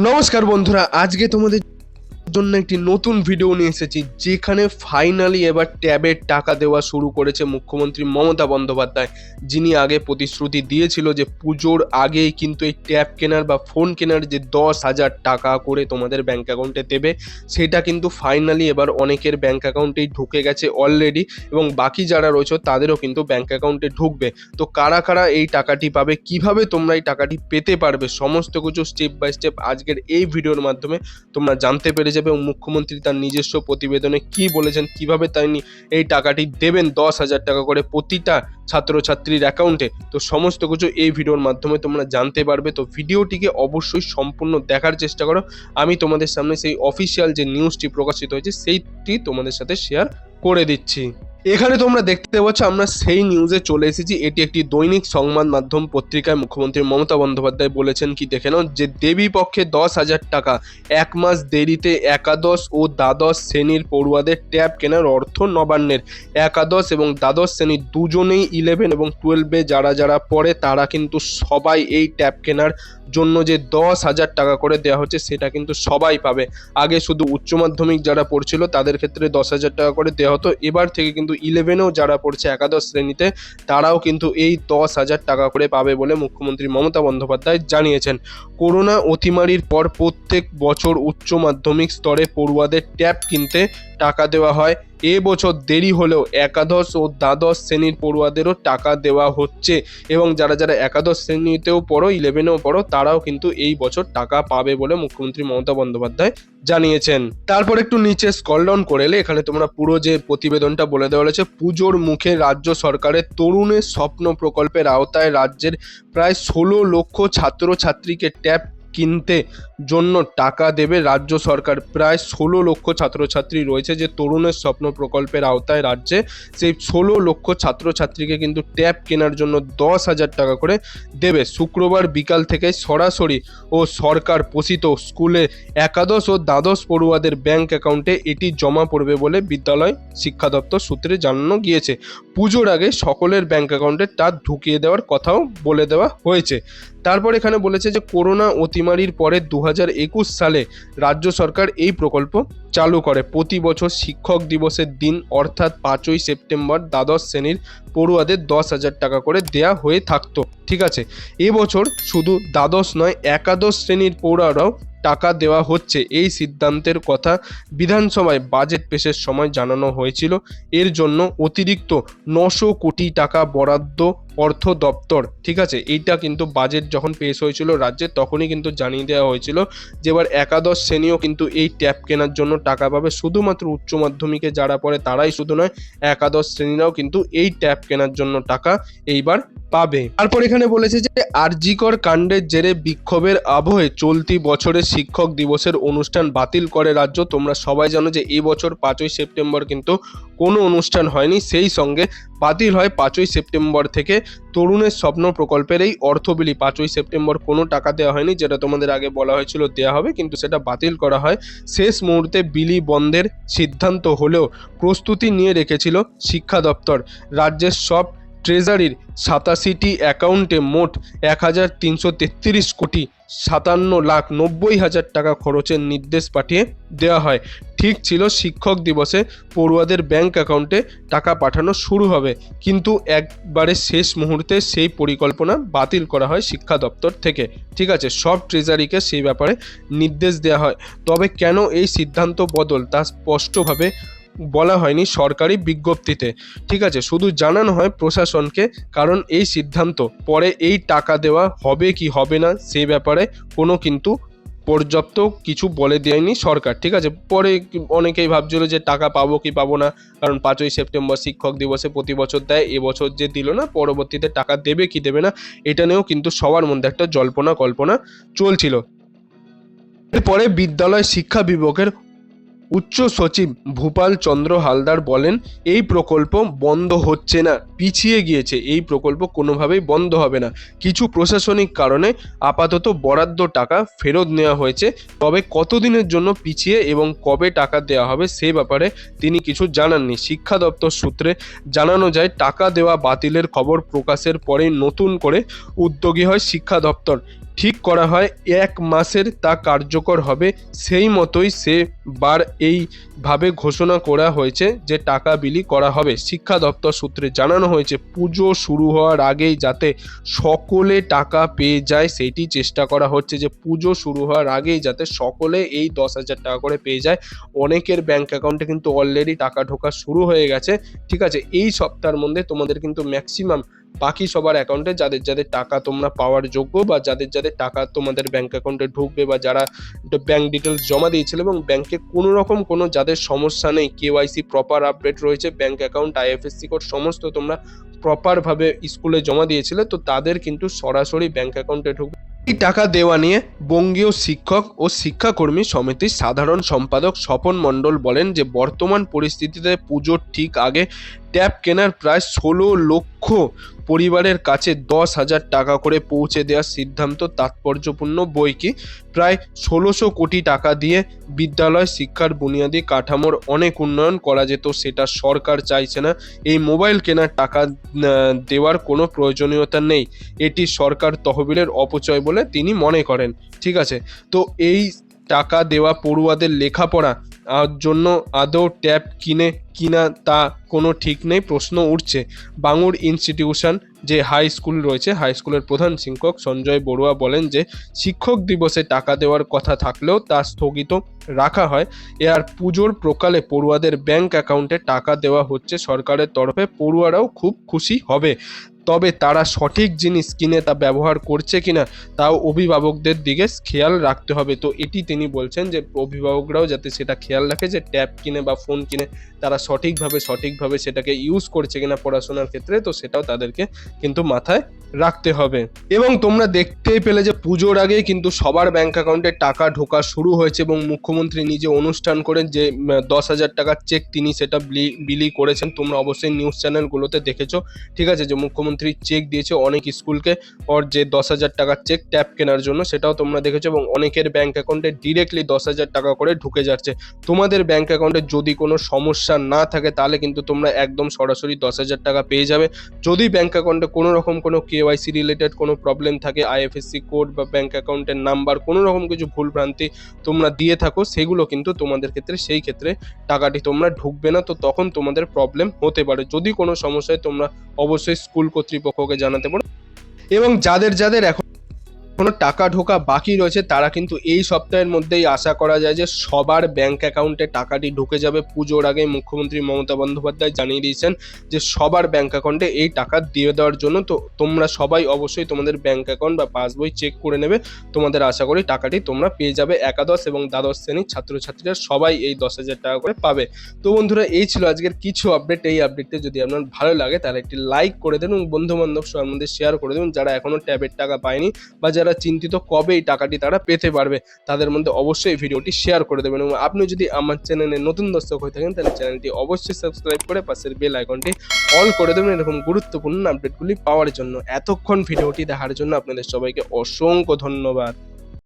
নমস্কার বন্ধুরা, আজকে তোমাদের জন্য একটি নতুন ভিডিও নিয়ে এসেছি, যেখানে ফাইনালি এবার ট্যাবের টাকা দেওয়া শুরু করেছে মুখ্যমন্ত্রী মমতা বন্দ্যোপাধ্যায়, যিনি আগে প্রতিশ্রুতি দিয়েছিল যে পুজোর আগেই কিন্তু এই ট্যাব কেনার বা ফোন কেনার যে 10,000 টাকা করে তোমাদের ব্যাঙ্ক অ্যাকাউন্টে দেবে, সেটা কিন্তু ফাইনালি এবার অনেকের ব্যাঙ্ক অ্যাকাউন্টেই ঢুকে গেছে অলরেডি, এবং বাকি যারা রয়েছে তাদেরও কিন্তু ব্যাঙ্ক অ্যাকাউন্টে ঢুকবে। তো কারা কারা এই টাকাটি পাবে, কিভাবে তোমরা এই টাকাটি পেতে পারবে, সমস্ত কিছু স্টেপ বাই স্টেপ আজকের এই ভিডিওর মাধ্যমে তোমরা জানতে পেরে যাবে। এবং মুখ্যমন্ত্রী তার নিজস্ব প্রতিবেদনে কি বলেছেন, কিভাবে তিনি এই টাকাটি দেবেন 10,000 টাকা করে প্রতিটা ছাত্রছাত্রীর অ্যাকাউন্টে, তো সমস্ত কিছু এই ভিডিওর মাধ্যমে তোমরা জানতে পারবে। তো ভিডিওটিকে অবশ্যই সম্পূর্ণ দেখার চেষ্টা করো। আমি তোমাদের সামনে সেই অফিসিয়াল যে নিউজটি প্রকাশিত হয়েছে সেইটি তোমাদের সাথে শেয়ার করে দিচ্ছি। এখানে তোমরা দেখতে পাচ্ছ আমরা সেই নিউজে চলে এসেছি। এটি একটি দৈনিক সংবাদ মাধ্যম পত্রিকায় মুখ্যমন্ত্রী মমতা বন্দ্যোপাধ্যায় বলেছেন কি দেখে নাও, যে দেবী পক্ষে 10,000 টাকা, এক মাস দেরিতে একাদশ ও দ্বাদশ শ্রেণীর পড়ুয়াদের ট্যাব কেনার অর্থ নবান্নের। একাদশ এবং দ্বাদশ শ্রেণীর দুজনেই 11 এবং 12-এ যারা যারা পড়ে তারা কিন্তু সবাই এই ট্যাব কেনার জন্য যে 10,000 টাকা করে দেওয়া হচ্ছে সেটা কিন্তু সবাই পাবে। আগে শুধু উচ্চ মাধ্যমিক যারা পড়ছিল তাদের ক্ষেত্রে 10,000 টাকা করে দেওয়া হতো, এবার থেকে কিন্তু 11-এও যারা পড়ছে একাদশ শ্রেণীতে তারাও কিন্তু এই 10,000 টাকা করে পাবে বলে মুখ্যমন্ত্রী মমতা বন্দ্যোপাধ্যায় জানিয়েছেন। করোনা অতিমারির পর প্রত্যেক বছর উচ্চ মাধ্যমিক স্তরে পড়ুয়াদের ট্যাব কিনতে টাকা দেওয়া হয়। এবছর দেরি হলেও একাদশ ও দ্বাদশ শ্রেণীর পড়ুয়াদেরও টাকা দেওয়া হচ্ছে, এবং যারা যারা একাদশ শ্রেণীতেও পড়ো, 11-এও পড়ো, তারাও কিন্তু এই বছর টাকা পাবে বলে মুখ্যমন্ত্রী মমতা বন্দ্যোপাধ্যায় জানিয়েছেন। তারপর একটু নিচে স্ক্রল ডাউন করে এলে এখানে তোমরা পুরো যে প্রতিবেদনটা বলে দেওয়া হয়েছে, পুজোর মুখে রাজ্য সরকারের তরুণের স্বপ্ন প্রকল্পের আওতায় রাজ্যের প্রায় 16 লক্ষ ছাত্রছাত্রীকে ট্যাব কিনতে জন্য টাকা দেবে রাজ্য সরকার। প্রায় 16 লক্ষ ছাত্রছাত্রী রয়েছে যে তরুণের স্বপ্ন প্রকল্পের আওতায় রাজ্যে, সেই 16 লক্ষ ছাত্রছাত্রীকে কিন্তু ট্যাব কেনার জন্য 10,000 টাকা করে দেবে। শুক্রবার বিকাল থেকে সরাসরি ও সরকার পোষিত স্কুলে একাদশ ও দ্বাদশ পড়ুয়াদের ব্যাংক অ্যাকাউন্টে এটি জমা পড়বে বলে বিদ্যালয় শিক্ষা দপ্তর সূত্রে জানানো গিয়েছে। পুজোর আগে সকলের ব্যাংক অ্যাকাউন্টে তা ঢুকিয়ে দেওয়ার কথাও বলে দেওয়া হয়েছে। তারপর এখানে বলেছে যে করোনা অতিমারির পরে 2021 সালে রাজ্য সরকার এই প্রকল্প চালু করে। প্রতি বছর শিক্ষক দিবসের দিন অর্থাৎ 5ই সেপ্টেম্বর দ্বাদশ শ্রেণীর পড়ুয়াদের 10,000 টাকা করে দেয়া হয়ে থাকতো। ঠিক আছে, এবছর শুধু দ্বাদশ নয়, একাদশ শ্রেণীর পড়ুয়ারাও টাকা দেওয়া হচ্ছে। এই সিদ্ধান্তের কথা বিধানসভায় বাজেট পেশের সময় জানানো হয়েছিল। এর জন্য অতিরিক্ত 900 কোটি টাকা বরাদ্দ অর্থ দপ্তর। ঠিক আছে, এইটা কিন্তু বাজেট যখন পেশ হয়েছিল রাজ্যে তখনই কিন্তু জানিয়ে দেওয়া হয়েছিল যে এবার একাদশ শ্রেণীও কিন্তু এই ট্যাব কেনার জন্য টাকা পাবে। শুধুমাত্র উচ্চ মাধ্যমিকে যারা পড়ে তারাই শুধু নয়, একাদশ শ্রেণীরাও কিন্তু এই ট্যাব কেনার জন্য টাকা এইবার পাবে। তারপর এখানে বলেছে যে আরজিকর কাণ্ডের জেরে বিক্ষোভের আবহে চলতি বছরের শিক্ষক দিবসের অনুষ্ঠান বাতিল করে রাজ্য। তোমরা সবাই জানো যে এই বছর 5ই সেপ্টেম্বর কিন্তু কোনো অনুষ্ঠান হয়নি, সেই সঙ্গে বাতিল হয় 5ই সেপ্টেম্বর থেকে তরুণের স্বপ্ন প্রকল্পের এই অর্থবিলি। 5ই সেপ্টেম্বর কোনো টাকা দেওয়া হয়নি, যেটা তোমাদের আগে বলা হয়েছিল দেওয়া হবে, কিন্তু সেটা বাতিল করা হয়। শেষ মুহূর্তে বিলি বন্ধের সিদ্ধান্ত হলেও প্রস্তুতি নিয়ে রেখেছিল শিক্ষা দপ্তর। রাজ্যের সব ট্রেজারির 87টি অ্যাকাউন্টে মোট 1,333 কোটি 57,90,000 টাকা খরচের নির্দেশ পাঠিয়ে দেওয়া হয়। ঠিক ছিল শিক্ষক দিবসে পড়ুয়াদের ব্যাংক অ্যাকাউন্টে টাকা পাঠানো শুরু হবে, কিন্তু একবারে শেষ মুহূর্তে সেই পরিকল্পনা বাতিল করা হয় শিক্ষা দপ্তর থেকে। ঠিক আছে, সব ট্রেজারিকে সেই ব্যাপারে নির্দেশ দেওয়া হয়। তবে কেন এই সিদ্ধান্ত বদল তা স্পষ্টভাবে বলা হয়নি সরকারি বিজ্ঞপ্তিতে। ঠিক আছে, শুধু জানানো হয় প্রশাসনকে, কারণ এই সিদ্ধান্ত পরে এই টাকা দেওয়া হবে কি হবে না সে ব্যাপারে কোনো কিন্তু পর্যাপ্ত কিছু বলে দেয়নি সরকার। ঠিক আছে, পরে অনেকেই ভাবছিল যে টাকা পাবো কি পাবো না, কারণ 5ই সেপ্টেম্বর শিক্ষক দিবসে প্রতি বছর দেয়, এবছর যে দিল না পরবর্তীতে টাকা দেবে কি দেবে না এটা নিয়েও কিন্তু সবার মধ্যে একটা জল্পনা কল্পনা চলছিল। এরপরে বিদ্যালয় শিক্ষা বিভাগের উচ্চ সচিব ভূপাল চন্দ্র হালদার বলেন, এই প্রকল্প বন্ধ হচ্ছে না, পিছিয়ে গিয়েছে। এই প্রকল্প কোনোভাবেই বন্ধ হবে না। কিছু প্রশাসনিক কারণে আপাতত বরাদ্দ টাকা ফেরত নেওয়া হয়েছে, তবে কতদিনের জন্য পিছিয়ে এবং কবে টাকা দেওয়া হবে সে ব্যাপারে তিনি কিছু জানাননি। শিক্ষা দপ্তর সূত্রে জানানো যায়, টাকা দেওয়া বাতিলের খবর প্রকাশের পরেই নতুন করে উদ্যোগী হয় শিক্ষা দপ্তর। ঠিক করা হয় 1 মাসের তা কার্যকর হবে, সেই মতোই সেবার এইভাবে ঘোষণা করা হয়েছে যে টাকা বিলি করা হবে। শিক্ষা দপ্তর সূত্রে জানানো হয়েছে পুজো শুরু হওয়ার আগেই যাতে সকলে টাকা পেয়ে যায় সেইটি চেষ্টা করা হচ্ছে, যে পুজো শুরু হওয়ার আগেই যাতে সকলে এই 10,000 টাকা করে পেয়ে যায়। অনেকের ব্যাংক অ্যাকাউন্টে কিন্তু অলরেডি টাকা ঢোকা শুরু হয়ে গেছে, ঠিক আছে। এই সপ্তাহের মধ্যে তোমাদের কিন্তু ম্যাক্সিমাম বাকি সবার অ্যাকাউন্টে যাদের যাদের টাকা তোমরা পাওয়ার যোগ্য বা যাদের যাদের টাকা তোমাদের ব্যাংক অ্যাকাউন্টে ঢুকবে বা যারা ব্যাংক ডিটেলস জমা দিয়েছিল এবং ব্যাংকে কোনো রকম কোনো যাদের সমস্যা নেই, কেওয়াইসি প্রপার আপডেট রয়েছে, ব্যাংক অ্যাকাউন্ট আইএফএসসি কোড সমস্ত তোমরা প্রপারভাবে স্কুলে জমা দিয়েছিলে, তো তাদের কিন্তু সরাসরি ব্যাংক অ্যাকাউন্টে ঢুকবে। এই টাকা দেওয়া নিয়ে বঙ্গীয় শিক্ষক ও শিক্ষাকর্মী সমিতির সাধারণ সম্পাদক স্বপন মণ্ডল বলেন যে বর্তমান পরিস্থিতিতে পুজোর ঠিক আগে ট্যাব কেনার প্রায় 16 লক্ষ পরিবারের কাছে 10,000 টাকা করে পৌঁছে দেওয়ার সিদ্ধান্ত তাৎপর্যপূর্ণ। বই কি প্রায় 1600 কোটি টাকা দিয়ে বিদ্যালয় শিক্ষার বুনিয়াদী কাঠামোর অনেক উন্নয়ন করা যেত, সেটা সরকার চাইছে না। এই মোবাইল কেনার টাকা দেওয়ার কোনো প্রয়োজনীয়তা নেই, এটি সরকার তহবিলের অপচয় বলে তিনি মনে করেন, ঠিক আছে। তো এই টাকা দেওয়া পড়ুয়াদের লেখাপড়া জন্য আদৌ ট্যাব কিনে কিনা তা কোনো ঠিক নেই, প্রশ্ন উঠছে। বাঙুর ইনস্টিটিউশন যে হাই স্কুল রয়েছে, হাই স্কুলের প্রধান শিক্ষক সঞ্জয় বড়ুয়া বলেন যে শিক্ষক দিবসে টাকা দেওয়ার কথা থাকলেও তা স্থগিত রাখা হয়। আর পুজোর প্রকালে পড়ুয়াদের ব্যাংক অ্যাকাউন্টে টাকা দেওয়া হচ্ছে সরকারের তরফে, পড়ুয়ারাও খুব খুশি হবে। তবে তারা সঠিক জিনিস কিনে তা ব্যবহার করছে কিনা তাও অভিভাবকদের দিকে খেয়াল রাখতে হবে। তো এটি তিনি বলছেন যে অভিভাবকরাও যাতে সেটা খেয়াল রাখে যে ট্যাব কিনে বা ফোন কিনে তারা সঠিকভাবে সেটাকে ইউজ করছে কিনা পড়াশোনার ক্ষেত্রে, তো সেটাও তাদেরকে কিন্তু মাথায় রাখতে হবে। এবং তোমরা দেখতেই পেলে যে পুজোর আগেই কিন্তু সবার ব্যাংক অ্যাকাউন্টে টাকা ঢোকা শুরু হয়েছে এবং মুখ্যমন্ত্রী নিজে অনুষ্ঠান করেন যে 10,000 টাকার চেক তিনি সেটা বিলি করেছেন। তোমরা অবশ্যই নিউজ চ্যানেলগুলোতে দেখেছো, ঠিক আছে, যে মুখ্যমন্ত্রী চেক দিয়েছে অনেক স্কুলকে ওর যে 10,000 টাকার চেক ট্যাব কেনার জন্য, সেটাও তোমরা দেখেছো। এবং অনেকের ব্যাংক অ্যাকাউন্টে ডিরেক্টলি 10,000 টাকা করে ঢুকে যাচ্ছে। তোমাদের ব্যাংক অ্যাকাউন্টে যদি কোনো সমস্যা না থাকে তাহলে কিন্তু তোমরা একদম সরাসরি 10,000 টাকা পেয়ে যাবে। যদি ব্যাংক অ্যাকাউন্টে কোনো রকম কোনো কেওয়াইসি রিলেটেড কোনো প্রবলেম থাকে, আইএফএসসি কোড বা ব্যাংক অ্যাকাউন্টের নাম্বার কোনো রকম কিছু ভুলভ্রান্তি তোমরা দিয়ে থাকো, সেগুলো কিন্তু তোমাদের ক্ষেত্রে সেই ক্ষেত্রে টাকাটি তোমরা ঢুকবে না, তো তখন তোমাদের প্রবলেম হতে পারে। যদি কোনো সমস্যায় তোমরা অবশ্যই স্কুল কর্তৃপক্ষকে জানাতে পারো। এবং যাদের যাদের এখন কোনো টাকা ঢোকা বাকি রয়েছে তারা কিন্তু এই সপ্তাহের মধ্যেই আশা করা যায় যে সবার ব্যাংক অ্যাকাউন্টে টাকাটি ঢুকে যাবে। পুজোর আগে মুখ্যমন্ত্রী মমতা বন্দ্যোপাধ্যায় জানিয়ে দিয়েছেন যে সবার ব্যাংক অ্যাকাউন্টে এই টাকা দিয়ে দেওয়ার জন্য। তো তোমরা সবাই অবশ্যই তোমাদের ব্যাংক অ্যাকাউন্ট বা পাসবই চেক করে নেবে, তোমাদের আশা করি টাকাটি তোমরা পেয়ে যাবে। একাদশ এবং দ্বাদশ শ্রেণীর ছাত্রছাত্রীরা সবাই এই 10,000 টাকা করে পাবে। তো বন্ধুরা, এই ছিল আজকের কিছু আপডেট। এই আপডেটটা যদি আপনার ভালো লাগে তাহলে একটি লাইক করে দেন এবং বন্ধু বান্ধব সবার মধ্যে শেয়ার করে দেবেন। যারা এখনো ট্যাবের টাকা পায়নি বা যারা চিন্তিত কবে এই টাকাটি তারা পেতে পারবে, তাদের মধ্যে অবশ্যই ভিডিওটি শেয়ার করে দেবেন। এবং আপনি যদি আমার চ্যানেলে নতুন দর্শক হয়ে থাকেন তাহলে চ্যানেলটি অবশ্যই সাবস্ক্রাইব করে পাশের বেল আইকনটি অল করে দেবেন এরকম গুরুত্বপূর্ণ আপডেটগুলি পাওয়ার জন্য। এতক্ষণ ভিডিওটি দেখার জন্য আপনাদের সবাইকে অসংখ্য ধন্যবাদ।